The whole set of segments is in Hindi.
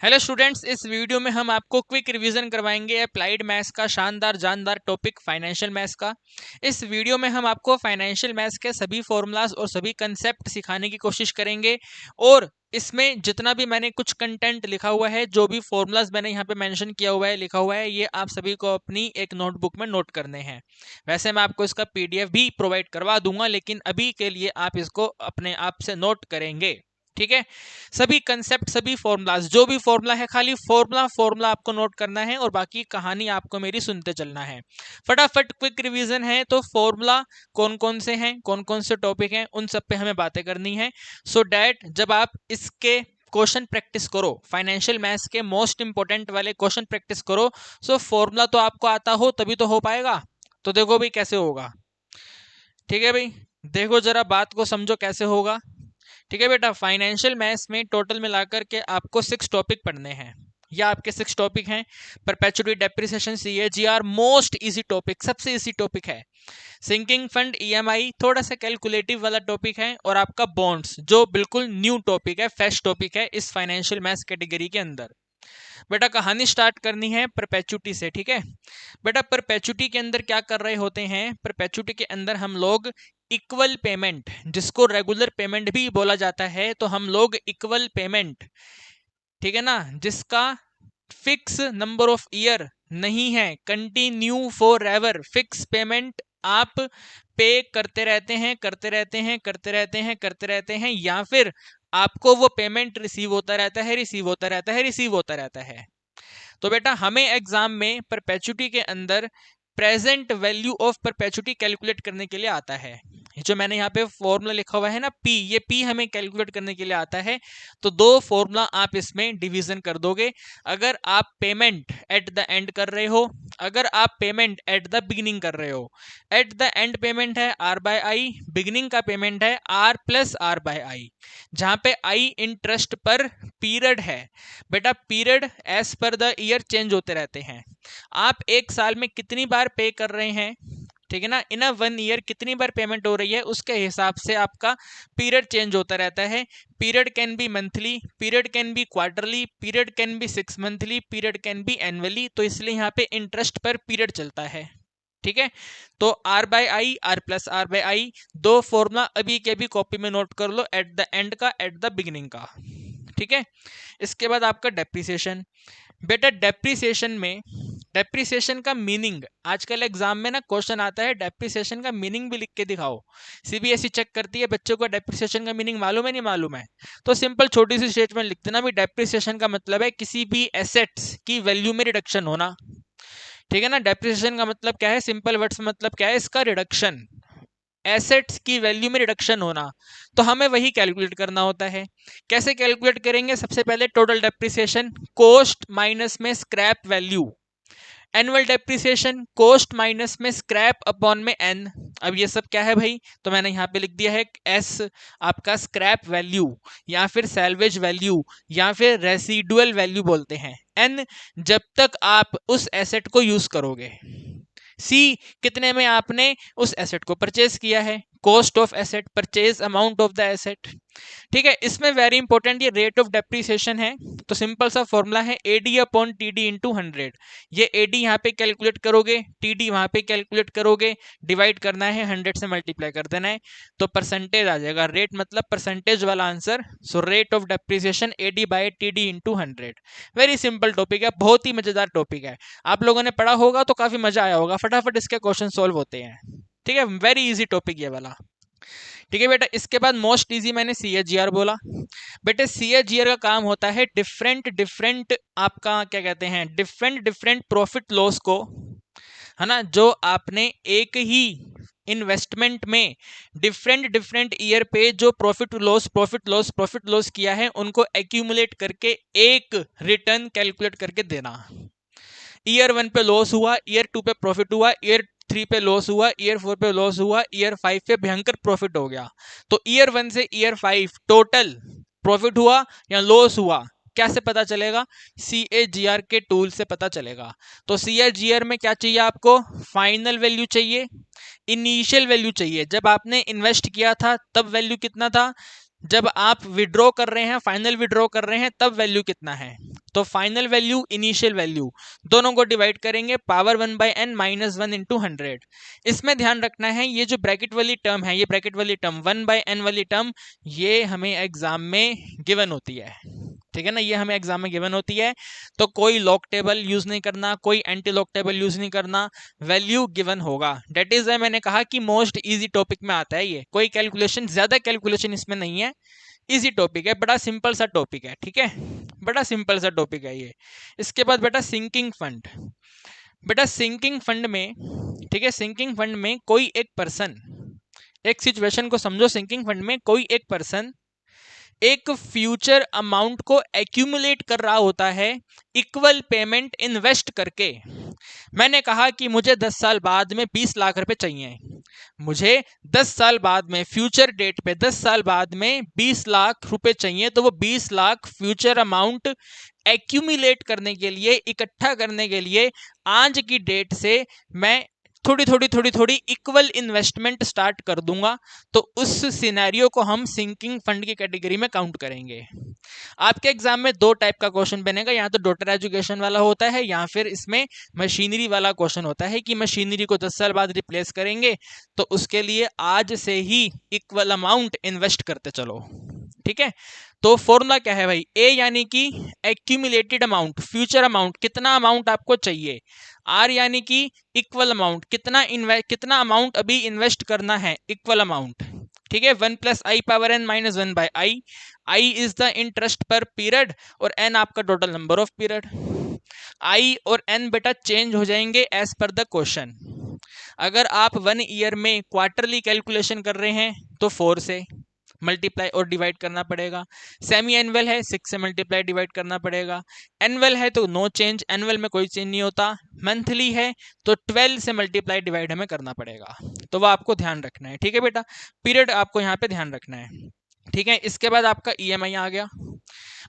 हेलो स्टूडेंट्स, इस वीडियो में हम आपको क्विक रिवीजन करवाएंगे अप्लाइड मैथ्स का शानदार जानदार टॉपिक फाइनेंशियल मैथ्स का। इस वीडियो में हम आपको फाइनेंशियल मैथ्स के सभी फॉर्मूलाज और सभी कंसेप्ट सिखाने की कोशिश करेंगे और इसमें जितना भी मैंने कुछ कंटेंट लिखा हुआ है, जो भी फॉर्मूलाज मैंने यहाँ पे मेंशन किया हुआ है, लिखा हुआ है, ये आप सभी को अपनी एक नोटबुक में नोट करने हैं। वैसे मैं आपको इसका पीडीएफ भी प्रोवाइड करवा दूंगा, लेकिन अभी के लिए आप इसको अपने आप से नोट करेंगे। ठीक है, सभी कंसेप्ट सभी फॉर्मूलाज, जो भी फॉर्मूला है, खाली फॉर्मूला आपको नोट करना है और बाकी कहानी आपको मेरी सुनते चलना है। फटाफट क्विक रिवीजन है, तो फॉर्मूला कौन कौन से हैं, कौन कौन से टॉपिक हैं, उन सब पे हमें बातें करनी है। सो डैट जब आप इसके क्वेश्चन प्रैक्टिस करो, फाइनेंशियल मैथ्स के मोस्ट इंपोर्टेंट वाले क्वेश्चन प्रैक्टिस करो, सो फॉर्मूला तो आपको आता हो तभी तो हो पाएगा। तो देखो भाई कैसे होगा। ठीक है भाई, देखो जरा बात को समझो कैसे होगा। ठीक है बेटा, फाइनेंशियल मैथ्स में टोटल मिलाकर के आपको 6 टॉपिक पढ़ने हैं। या आपके 6 टॉपिक हैं। Perpetuity, depreciation, CAGR, most easy topic, सबसे इजी टॉपिक है। सिंकिंग फंड, ईएमआई, थोड़ा सा कैलकुलेटिव वाला टॉपिक है। और आपका बॉन्ड्स, जो बिल्कुल न्यू टॉपिक है, फ्रेश टॉपिक है इस फाइनेंशियल मैथ्स कैटेगरी के अंदर। बेटा कहानी स्टार्ट करनी है परपेचुटी से। ठीक है बेटा, परपेचुटी के अंदर क्या कर रहे होते हैं, परपेचुटी के अंदर हम लोग इक्वल पेमेंट, जिसको रेगुलर पेमेंट भी बोला जाता है, तो हम लोग इक्वल पेमेंट, ठीक है ना, जिसका फिक्स नंबर ऑफ ईयर नहीं है, continue for ever, fix payment आप पे करते रहते हैं, करते रहते हैं, करते रहते हैं, करते रहते हैं, या फिर आपको वो पेमेंट रिसीव होता रहता है, रिसीव होता रहता है, रिसीव होता रहता है। तो बेटा हमें एग्जाम में परपेचुटी के अंदर present value of perpetuity calculate करने के लिए आता है। जो मैंने यहाँ पे फॉर्मूला लिखा हुआ है ना, पी, ये पी हमें कैलकुलेट करने के लिए आता है। तो 2 फॉर्मूला आप इसमें डिवीजन कर दोगे। अगर आप पेमेंट एट द एंड कर रहे हो, अगर आप पेमेंट एट द बिगिनिंग कर रहे हो। एट द एंड पेमेंट है आर बाय आई, बिगिनिंग का पेमेंट है R plus R by I, जहां पे आई इंटरेस्ट पर पीरियड है। बेटा period as per the year change होते रहते हैं। आप एक साल में कितनी बार पे कर रहे हैं, ठीक है ना, इन अ 1 ईयर कितनी बार पेमेंट हो रही है, उसके हिसाब से आपका पीरियड चेंज होता रहता है। Period can be monthly, period can be quarterly, period can be 6 monthly, period can be annually. तो इसलिए यहाँ पे इंटरेस्ट पर पीरियड चलता है। ठीक है, तो R by I, R plus R by I, 2 formula अभी के भी कॉपी में नोट कर लो, एट द एंड का, एट द बिगिनिंग का। ठीक है, इसके बाद आपका डेप्रिसिएशन। बेटा डेप्रिसिएशन में, डेप्रिसिएशन का मीनिंग, आजकल एग्जाम में ना क्वेश्चन आता है, डेप्रिसिएशन का मीनिंग भी लिख के दिखाओ। सीबीएसई चेक करती है बच्चों को डेप्रिसिएशन का मीनिंग मालूम है नहीं मालूम है। तो सिंपल छोटी सी स्टेटमेंट लिख देना भी, डेप्रिसिएशन का मतलब है किसी भी एसेट्स की वैल्यू में रिडक्शन होना। ठीक है ना, डेप्रिसिएशन का मतलब क्या है, सिंपल वर्ड्स में मतलब क्या है, इसका रिडक्शन, एसेट्स की वैल्यू में रिडक्शन होना। तो हमें वही कैलकुलेट करना होता है। कैसे कैलकुलेट करेंगे, सबसे पहले टोटल डेप्रिसिएशन, कॉस्ट माइनस में scrap value. Annual depreciation, cost minus में स्क्रैप अपॉन में एन। अब ये सब क्या है भाई, तो मैंने यहाँ पे लिख दिया है एस, आपका स्क्रैप वैल्यू या फिर सैल्वेज वैल्यू या फिर रेसिडुअल वैल्यू बोलते हैं। एन, जब तक आप उस एसेट को यूज करोगे। सी, कितने में आपने उस एसेट को परचेज किया है, cost of asset, purchase amount of the asset. ठीक है, इसमें वेरी इंपॉर्टेंट ये रेट ऑफ डेप्रिसिएशन है। तो सिंपल सा फॉर्मूला है एडी अपॉन टीडी इंटू 100। ये एडी यहाँ पे कैलकुलेट करोगे, टीडी वहां पे कैलकुलेट करोगे, डिवाइड करना है, 100 से मल्टीप्लाई कर देना है, तो परसेंटेज आ जाएगा। रेट मतलब परसेंटेज वाला answer. So rate of depreciation AD by TD into 100। Very simple topic है, बहुत ही मजेदार टॉपिक है, आप लोगों ने पढ़ा होगा तो काफी मजा आया होगा। फटाफट इसके क्वेश्चन सोल्व होते हैं। ठीक है, वेरी इजी टॉपिक ये वाला। ठीक है बेटा, इसके बाद मोस्ट इजी मैंने सीएजीआर बोला। बेटे सीएजीआर का काम होता है डिफरेंट डिफरेंट, आपका क्या कहते हैं, डिफरेंट डिफरेंट प्रॉफिट लॉस को, है ना, जो आपने एक ही इन्वेस्टमेंट में डिफरेंट डिफरेंट ईयर पे जो प्रॉफिट लॉस किया है, उनको एक्यूमुलेट करके एक रिटर्न कैलकुलेट करके देना। ईयर 1 पे लॉस हुआ, ईयर 2 पे प्रॉफिट हुआ, ईयर 3 पे लॉस हुआ, ईयर 4 पे लॉस हुआ, ईयर 5 पे भयंकर प्रॉफिट हो गया। तो ईयर 1 से ईयर 5 टोटल प्रॉफिट हुआ या लॉस हुआ, कैसे पता चलेगा, सीएजीआर के टूल से पता चलेगा। तो सीएजीआर में क्या चाहिए आपको, फाइनल वैल्यू चाहिए, इनिशियल वैल्यू चाहिए, जब आपने इन्वेस्ट किया था तब वैल्यू कितना था, जब आप विड्रॉ कर रहे हैं, फाइनल विड्रॉ कर रहे हैं, तब वैल्यू कितना है, तो फाइनल वैल्यू इनिशियल वैल्यू दोनों को डिवाइड करेंगे पावर 1/n माइनस 1 इंटू 100। इसमें ध्यान रखना है ये जो ब्रैकेट वाली टर्म है, ये ब्रैकेट वाली टर्म 1/n वाली टर्म, ये हमें एग्जाम में गिवन होती है, ठीक है ना, ये हमें एग्जाम में गिवन होती है। तो कोई लॉग टेबल यूज नहीं करना, कोई एंटी लॉग टेबल यूज नहीं करना, वैल्यू गिवन होगा। डेट इज मैंने कहा कि मोस्ट इजी टॉपिक में आता है ये, कोई कैलकुलेशन, ज्यादा कैलकुलेशन इसमें नहीं है, इजी टॉपिक है, बड़ा सिंपल सा टॉपिक है, ठीक है, बड़ा सिंपल सा टॉपिक है ये। इसके बाद बेटा सिंकिंग फंड, बेटा सिंकिंग फंड में, ठीक है, सिंकिंग फंड में कोई एक पर्सन, एक सिचुएशन को समझो, सिंकिंग फंड में कोई एक पर्सन एक फ्यूचर अमाउंट को एक्यूमुलेट कर रहा होता है इक्वल पेमेंट इन्वेस्ट करके। मैंने कहा कि मुझे 10 साल बाद में 20 लाख रुपए चाहिए, मुझे 10 साल बाद में, फ्यूचर डेट पे 10 साल बाद में 20 लाख रुपए चाहिए, तो वो 20 लाख फ्यूचर अमाउंट एक्यूमुलेट करने के लिए, इकट्ठा करने के लिए आज की डेट से मैं थोड़ी थोड़ी इक्वल इन्वेस्टमेंट स्टार्ट कर दूंगा, तो उस सिनेरियो को हम सिंकिंग फंड की कैटेगरी में काउंट करेंगे। आपके एग्जाम में दो टाइप का क्वेश्चन बनेगा, या तो डॉटर एजुकेशन वाला होता है, या फिर इसमें मशीनरी वाला क्वेश्चन होता है कि मशीनरी को 10 साल बाद रिप्लेस करेंगे, तो उसके लिए आज से ही इक्वल अमाउंट इन्वेस्ट करते चलो, ठीक है। तो फॉर्मूला क्या है भाई, ए यानी कि एक्यूमुलेटेड अमाउंट, फ्यूचर अमाउंट, कितना अमाउंट आपको चाहिए, आर यानी कि इक्वल अमाउंट, कितना अमाउंट अभी इन्वेस्ट करना है, इक्वल अमाउंट, ठीक है। 1 + i power n minus 1/i, i is the interest per period और n आपका total number of period. i और n बेटा चेंज हो जाएंगे एज पर द क्वेश्चन। अगर आप 1 ईयर में क्वार्टरली कैलकुलेशन कर रहे हैं तो 4 से मल्टीप्लाई और डिवाइड करना पड़ेगा, सेमी एनुअल है 6 से मल्टीप्लाई डिवाइड करना पड़ेगा, एनुअल है तो नो चेंज, एनुअल में कोई चेंज नहीं होता, मंथली है तो 12 से मल्टीप्लाई डिवाइड हमें करना पड़ेगा, तो वो आपको ध्यान रखना है, ठीक है बेटा, पीरियड आपको यहाँ पे ध्यान रखना है, ठीक है। इसके बाद आपका ईएमआई आ गया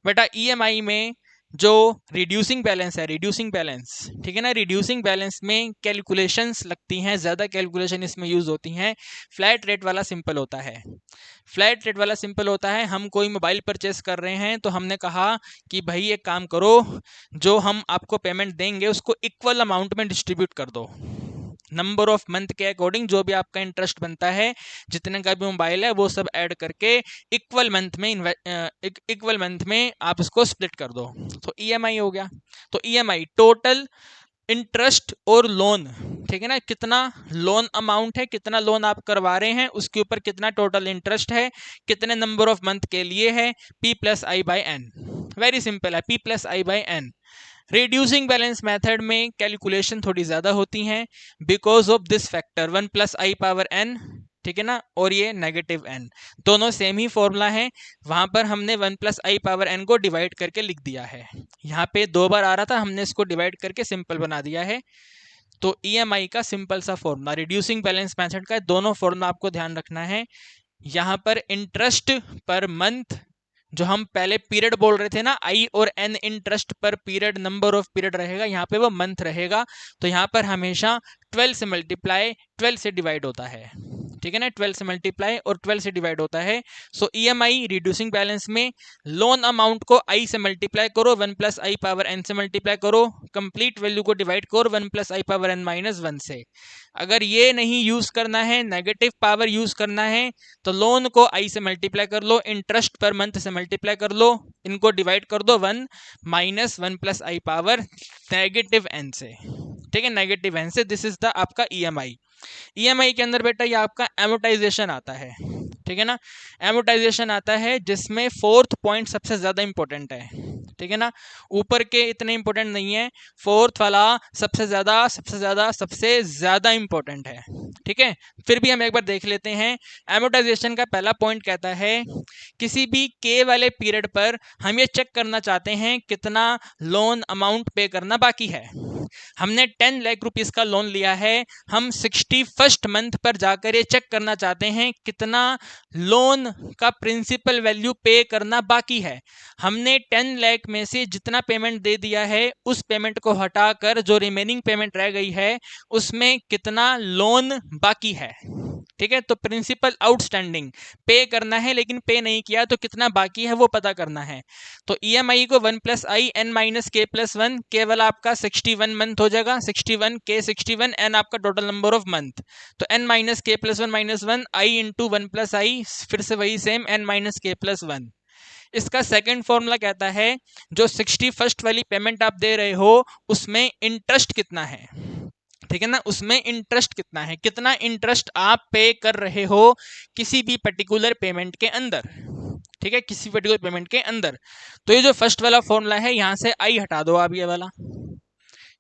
बेटा, ईएमआई में जो रिड्यूसिंग बैलेंस है, रिड्यूसिंग बैलेंस, ठीक है ना, रिड्यूसिंग बैलेंस में कैलकुलेशंस लगती हैं, ज़्यादा कैलकुलेशन इसमें यूज़ होती हैं। फ्लैट रेट वाला सिंपल होता है, फ्लैट रेट वाला सिंपल होता है, हम कोई मोबाइल परचेस कर रहे हैं तो हमने कहा कि भाई एक काम करो, जो हम आपको पेमेंट देंगे उसको इक्वल अमाउंट में डिस्ट्रीब्यूट कर दो, नंबर ऑफ मंथ के अकॉर्डिंग जो भी आपका इंटरेस्ट बनता है, जितने का भी मोबाइल है वो सब ऐड करके इक्वल मंथ में आप उसको स्प्लिट कर दो, तो ईएमआई हो गया। तो ईएमआई टोटल इंटरेस्ट और लोन, ठीक है ना, कितना लोन अमाउंट है, कितना लोन आप करवा रहे हैं, उसके ऊपर कितना टोटल इंटरेस्ट है, कितने नंबर ऑफ मंथ के लिए है, P + i/n, वेरी सिंपल है, P + i/n। Reducing balance method में कैलकुलेशन थोड़ी ज़्यादा होती हैं because of this factor 1 + i power n, ठीक है ना, और ये नेगेटिव n, दोनों सेम ही फॉर्मूला है, वहां पर हमने 1 + i पावर n को डिवाइड करके लिख दिया है, यहाँ पे 2 बार आ रहा था, हमने इसको डिवाइड करके सिंपल बना दिया है। तो ईएमआई का सिंपल सा फॉर्मूला, रिड्यूसिंग बैलेंस मेथड का दोनों फॉर्मूला आपको ध्यान रखना है। यहाँ पर इंटरेस्ट पर मंथ, जो हम पहले पीरियड बोल रहे थे ना, आई और N, interest per period, number of period रहेगा, यहाँ पे वो मंथ रहेगा, तो यहाँ पर हमेशा 12 से मल्टीप्लाई 12 से डिवाइड होता है, ठीक है ना, 12 से मल्टीप्लाई और 12 से डिवाइड होता है। सो ईएमआई रिड्यूसिंग बैलेंस में लोन अमाउंट को आई से मल्टीप्लाई करो, 1 + i पावर n से मल्टीप्लाई करो, कंप्लीट वैल्यू को डिवाइड करो 1 + i पावर n माइनस 1 से। अगर ये नहीं यूज करना है, नेगेटिव पावर यूज करना है, तो लोन को आई से मल्टीप्लाई कर लो, इंटरेस्ट पर मंथ से मल्टीप्लाई कर लो, इनको डिवाइड कर दो 1 - 1 + i पावर नेगेटिव n से, ठीक है, नेगेटिव n से। दिस इज द आपका ईएमआई। ईएमआई के अंदर बेटा ये आपका एमोटाइजेशन आता है, ठीक है ना, एमोटाइजेशन आता है जिसमें 4th पॉइंट सबसे ज्यादा इंपॉर्टेंट है, ठीक है ना, ऊपर के इतने इंपॉर्टेंट नहीं है, 4th वाला सबसे ज्यादा इंपॉर्टेंट है, ठीक है। फिर भी हम एक बार देख लेते हैं। एमोटाइजेशन का पहला पॉइंट कहता है किसी भी के वाले पीरियड पर हम ये चेक करना चाहते हैं कितना लोन अमाउंट पे करना बाकी है। हमने 10 लाख रुपीस का लोन लिया है, हम 61st मंथ पर जाकर ये चेक करना चाहते हैं कितना लोन का प्रिंसिपल वैल्यू पे करना बाकी है। हमने 10 लाख में से जितना पेमेंट दे दिया है उस पेमेंट को हटाकर जो रिमेनिंग पेमेंट रह गई है उसमें कितना लोन बाकी है, ठीक है। तो प्रिंसिपल आउटस्टैंडिंग, पे करना है लेकिन पे नहीं किया तो कितना बाकी है वो पता करना है। तो EMI को 1 + i n - k+1, केवल आपका 61 मंथ हो जाएगा, 61 k 61 n आपका टोटल नंबर ऑफ मंथ। तो n - k+1 - 1 i × 1 + i, फिर से वही सेम n - k+1। इसका सेकंड फॉर्मूला कहता है जो 61st वाली पेमेंट आप दे रहे हो उसमें इंटरेस्ट कितना है, ठीक है ना, उसमें इंटरेस्ट कितना है, कितना इंटरेस्ट आप पे कर रहे हो किसी भी पर्टिकुलर पेमेंट के अंदर, ठीक है, किसी पर्टिकुलर पेमेंट के अंदर। तो ये जो फर्स्ट वाला फॉर्मूला है यहां से आई हटा दो आप,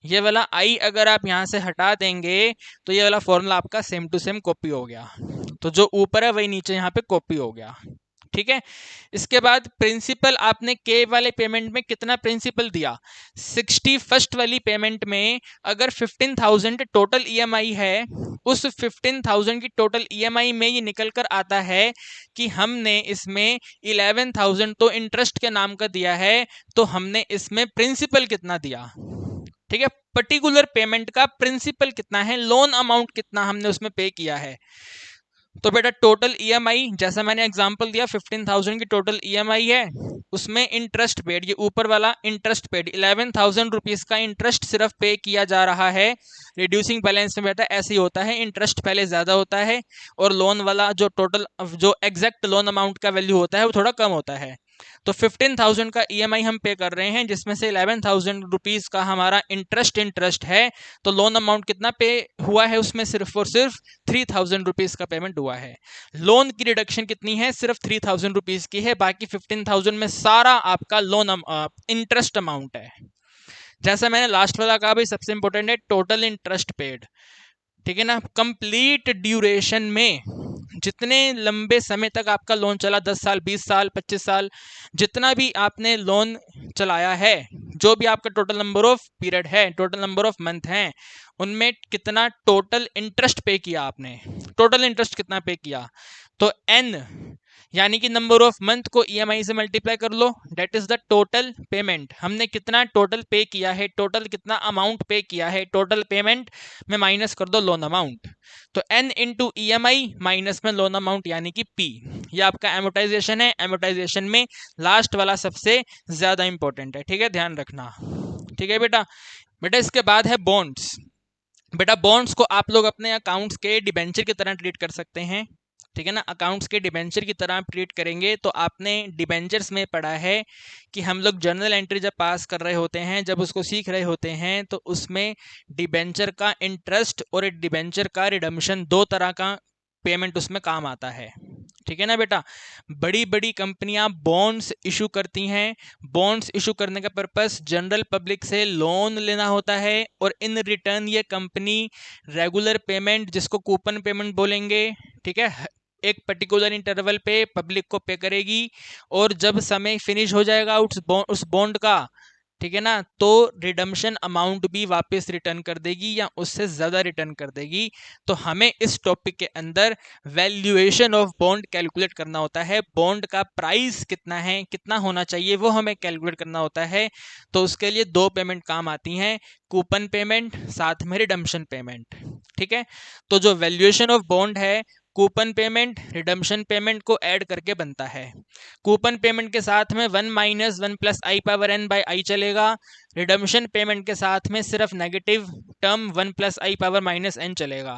ये वाला आई अगर आप यहां से हटा देंगे तो ये वाला फॉर्मूला आपका सेम टू सेम कॉपी हो गया। तो जो ऊपर है वही नीचे यहाँ पे कॉपी हो गया, ठीक है। इसके बाद प्रिंसिपल आपने के वाले पेमेंट में कितना प्रिंसिपल दिया, 61st वाली पेमेंट में अगर 15,000 टोटल EMI है, उस 15,000 की टोटल EMI में ये निकल कर आता है कि हमने इसमें 11,000 तो इंटरेस्ट के नाम का दिया है, तो हमने इसमें प्रिंसिपल कितना दिया, ठीक है, पर्टिकुलर पेमेंट का प्रिंसिपल कितना है, लोन अमाउंट कितना हमने उसमें पे किया है। तो बेटा टोटल EMI जैसा मैंने एग्जांपल दिया 15,000 की टोटल EMI है, उसमें इंटरेस्ट पेड, ये ऊपर वाला इंटरेस्ट पेड 11,000 रुपीज का इंटरेस्ट सिर्फ पे किया जा रहा है। रिड्यूसिंग बैलेंस में बेटा ऐसे ही होता है, इंटरेस्ट पहले ज्यादा होता है और लोन वाला जो टोटल जो एग्जैक्ट लोन अमाउंट का वैल्यू होता है वो थोड़ा कम होता है। तो 15,000 का EMI हम पे कर रहे हैं जिसमें से 11,000 रुपीज का हमारा इंटरेस्ट है, तो लोन अमाउंट कितना पे हुआ है उसमें सिर्फ और सिर्फ 3,000 रुपीज का पेमेंट हुआ है। लोन की रिडक्शन कितनी है, सिर्फ 3,000 रुपीज की है, बाकी 15,000 में सारा आपका लोन इंटरेस्ट अमाउंट है। जैसा मैंने लास्ट वाला कहा भाई सबसे इंपॉर्टेंट है टोटल इंटरेस्ट पेड, ठीक है ना। कंप्लीट ड्यूरेशन में जितने लंबे समय तक आपका लोन चला, 10 साल 20 साल 25 साल, जितना भी आपने लोन चलाया है, जो भी आपका टोटल नंबर ऑफ पीरियड है, टोटल नंबर ऑफ मंथ हैं, उनमें कितना टोटल इंटरेस्ट पे किया आपने, टोटल इंटरेस्ट कितना पे किया। तो n यानी कि नंबर ऑफ मंथ को EMI से मल्टीप्लाई कर लो, debt is the total payment, हमने कितना टोटल पे किया है, टोटल कितना अमाउंट पे किया है, टोटल पेमेंट में माइनस कर दो लोन अमाउंट। तो n × EMI माइनस में लोन अमाउंट यानी कि P, ये आपका एमोटाइजेशन है। एमोटाइजेशन में लास्ट वाला सबसे ज्यादा इंपॉर्टेंट है, ठीक है, ध्यान रखना, ठीक है बेटा। बेटा इसके बाद है बॉन्ड्स। बेटा बॉन्ड्स को आप लोग अपने अकाउंट्स के डिबेंचर की तरह ट्रीट कर सकते हैं, ठीक है ना। अकाउंट्स के डिबेंचर की तरह आप ट्रीट करेंगे तो आपने डिबेंचर्स में पढ़ा है कि हम लोग जर्नल एंट्री जब पास कर रहे होते हैं, जब उसको सीख रहे होते हैं, तो उसमें डिबेंचर का इंटरेस्ट और एक डिबेंचर का रिडम्पशन, दो तरह का पेमेंट उसमें काम आता है, ठीक है ना बेटा। बड़ी बड़ी कंपनियां बॉन्ड्स इशू करती हैं, बॉन्ड्स इशू करने का पर्पस जनरल पब्लिक से लोन लेना होता है और इन रिटर्न ये कंपनी रेगुलर पेमेंट जिसको कूपन पेमेंट बोलेंगे, ठीक है, एक पर्टिकुलर इंटरवल पे पब्लिक को पे करेगी और जब समय फिनिश हो जाएगा उस बॉन्ड का, ठीक है ना, तो रिडम्पशन अमाउंट भी वापस रिटर्न कर देगी या उससे ज्यादा रिटर्न कर देगी। तो हमें इस टॉपिक के अंदर वैल्यूएशन ऑफ बॉन्ड कैलकुलेट करना होता है, बॉन्ड का प्राइस कितना है, कितना होना चाहिए वो हमें कैलकुलेट करना होता है। तो उसके लिए दो पेमेंट काम आती हैं, कूपन पेमेंट साथ में रिडम्पशन पेमेंट, ठीक है। तो जो वैल्यूएशन ऑफ बॉन्ड है कूपन पेमेंट रिडम्पशन पेमेंट को ऐड करके बनता है। कूपन पेमेंट के साथ में 1 - 1 + i/n/i चलेगा, रिडम्पशन पेमेंट के साथ में सिर्फ नेगेटिव टर्म 1 + i⁻n चलेगा।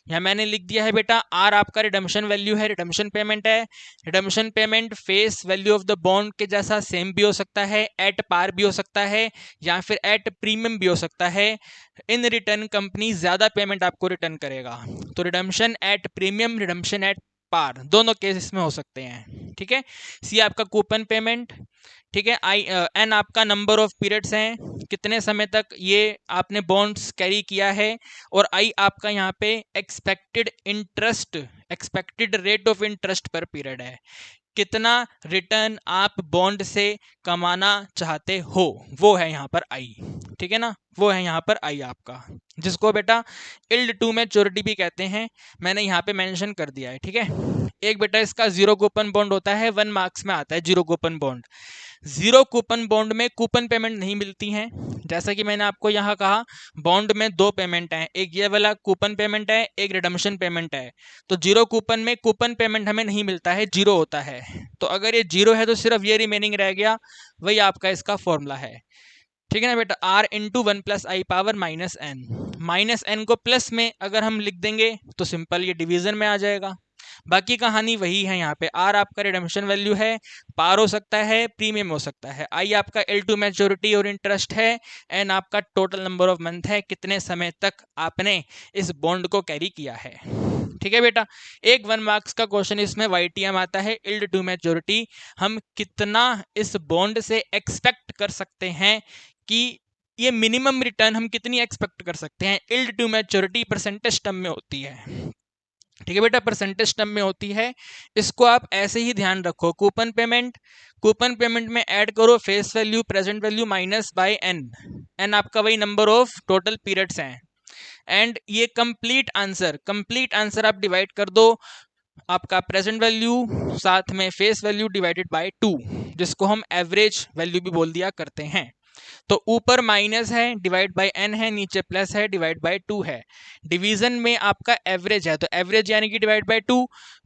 यहाँ मैंने लिख दिया है बेटा r आपका रिडम्पशन वैल्यू है, रिडम्पशन पेमेंट है। Redemption payment face value of the bond के जैसा सेम भी हो सकता है, एट पार भी हो सकता है या फिर एट प्रीमियम भी हो सकता है। इन रिटर्न कंपनी ज्यादा पेमेंट आपको रिटर्न करेगा, तो redemption at premium, redemption at par दोनों केस में हो सकते हैं, ठीक है। सी आपका कूपन पेमेंट, ठीक है। एन आपका नंबर ऑफ पीरियड्स हैं, कितने समय तक ये आपने बॉन्ड्स कैरी किया है, और आई आपका यहाँ पे expected interest, expected rate of interest per period है, कितना रिटर्न आप बॉन्ड से कमाना चाहते हो, वो है यहाँ पर आई, ठीक है ना, वो है यहाँ पर आई आपका, जिसको बेटा इल्ड टू मैच्योरिटी भी कहते हैं, मैंने यहाँ पे मेंशन कर दिया है, ठीक है। एक बेटा इसका जीरो कूपन बॉन्ड होता है, 1 मार्क्स में आता है zero coupon bond. Zero coupon bond में कूपन पेमेंट नहीं मिलती हैं। जैसा कि मैंने आपको यहाँ कहा, बॉन्ड में दो पेमेंट हैं, एक ये वाला कूपन पेमेंट है, एक रिडम्पशन पेमेंट है। तो जीरो कूपन में कूपन पेमेंट हमें नहीं मिलता है, जीरो होता है। तो अगर ये जीरो है तो सिर्फ ये रिमेनिंग रह गया, वही आपका इसका फॉर्मूला है। ठीक है ना बेटा, R into one plus I power minus N. Minus N को प्लस में अगर हम लिख देंगे तो सिंपल ये डिवीजन में आ जाएगा। बाकी कहानी वही है। यहाँ पे आर आपका रिडम्पशन वैल्यू है, पार हो सकता है, प्रीमियम हो सकता है, आई आपका एल टू मैच्योरिटी और इंटरेस्ट है, एन आपका टोटल नंबर ऑफ मंथ है, कितने समय तक आपने इस बॉन्ड को कैरी किया है। ठीक है बेटा, एक 1 मार्क्स का क्वेश्चन इसमें YTM आता है, इल्ड टू मैच्योरिटी। हम कितना इस बॉन्ड से एक्सपेक्ट कर सकते हैं कि ये मिनिमम रिटर्न हम कितनी एक्सपेक्ट कर सकते हैं। Yield to maturity percentage term में होती है। ठीक है बेटा, परसेंटेज टर्म में होती है। इसको आप ऐसे ही ध्यान रखो, कूपन पेमेंट में ऐड करो face value present value minus by N. N आपका वही नंबर ऑफ टोटल पीरियड्स हैं। एंड ये कंप्लीट आंसर आप डिवाइड कर दो, आपका प्रेजेंट वैल्यू साथ में फेस वैल्यू डिवाइडेड बाय 2, जिसको हम एवरेज वैल्यू भी बोल दिया करते हैं। तो ऊपर माइनस है डिवाइड बाय एन है, नीचे प्लस है डिवाइड बाय 2 है। डिवीजन में आपका एवरेज है तो एवरेज यानी कि डिवाइड बाय 2।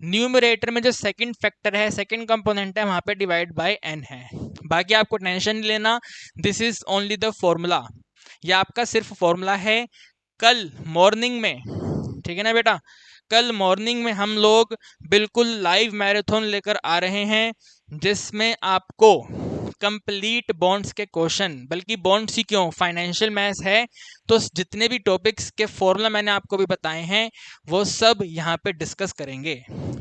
न्यूमरेटर में जो सेकंड फैक्टर है, सेकंड कंपोनेंट है, वहां पे डिवाइड बाय एन है। बाकी आपको टेंशन नहीं लेना, this is only the formula. ये आपका सिर्फ फॉर्मूला है। कल मॉर्निंग में, ठीक है ना बेटा, कल मॉर्निंग में हम लोग बिल्कुल लाइव मैराथन लेकर आ रहे हैं, जिसमें आपको कंप्लीट बॉन्ड्स के क्वेश्चन, बल्कि बॉन्ड्स ही क्यों, फाइनेंशियल मैथ्स है तो जितने भी टॉपिक्स के फॉर्मूला मैंने आपको भी बताए हैं वो सब यहाँ पे डिस्कस करेंगे।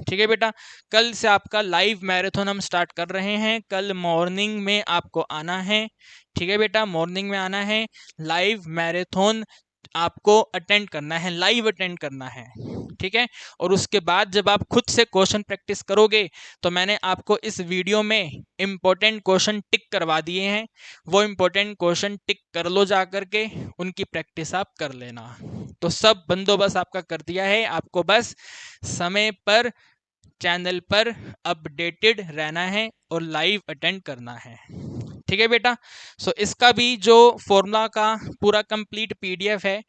ठीक है बेटा, कल से आपका लाइव मैराथन हम स्टार्ट कर रहे हैं। कल मॉर्निंग में आपको आना है। ठीक है बेटा, मॉर्निंग में आना है, लाइव मैराथन आपको अटेंड करना है, लाइव अटेंड करना है। ठीक है, और उसके बाद जब आप खुद से क्वेश्चन प्रैक्टिस करोगे तो मैंने आपको इस वीडियो में इंपॉर्टेंट क्वेश्चन टिक करवा दिए हैं, वो इंपॉर्टेंट क्वेश्चन टिक कर लो जा करके, उनकी प्रैक्टिस आप कर लेना। तो सब बंदोबस्त आपका कर दिया है, आपको बस समय पर चैनल पर अपडेटेड रहना है और लाइव अटेंड करना है। ठीक है बेटा, सो इसका भी जो फॉर्मूला का पूरा कंप्लीट PDF है,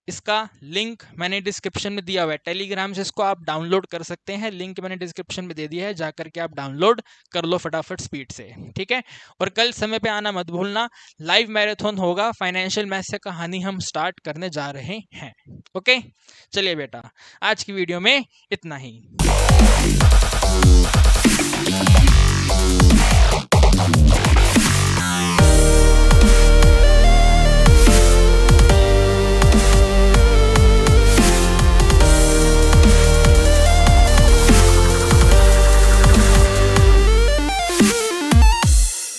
इसका लिंक मैंने डिस्क्रिप्शन में दिया हुआ है, टेलीग्राम से इसको आप डाउनलोड कर सकते हैं। लिंक मैंने डिस्क्रिप्शन में दे दिया है, जाकर के आप डाउनलोड कर लो फटाफट स्पीड से। ठीक है, और कल समय पे आना मत भूलना, लाइव मैराथन होगा, फाइनेंशियल मैथ्स से कहानी हम स्टार्ट करने जा रहे हैं। ओके, चलिए बेटा, आज की वीडियो में इतना ही।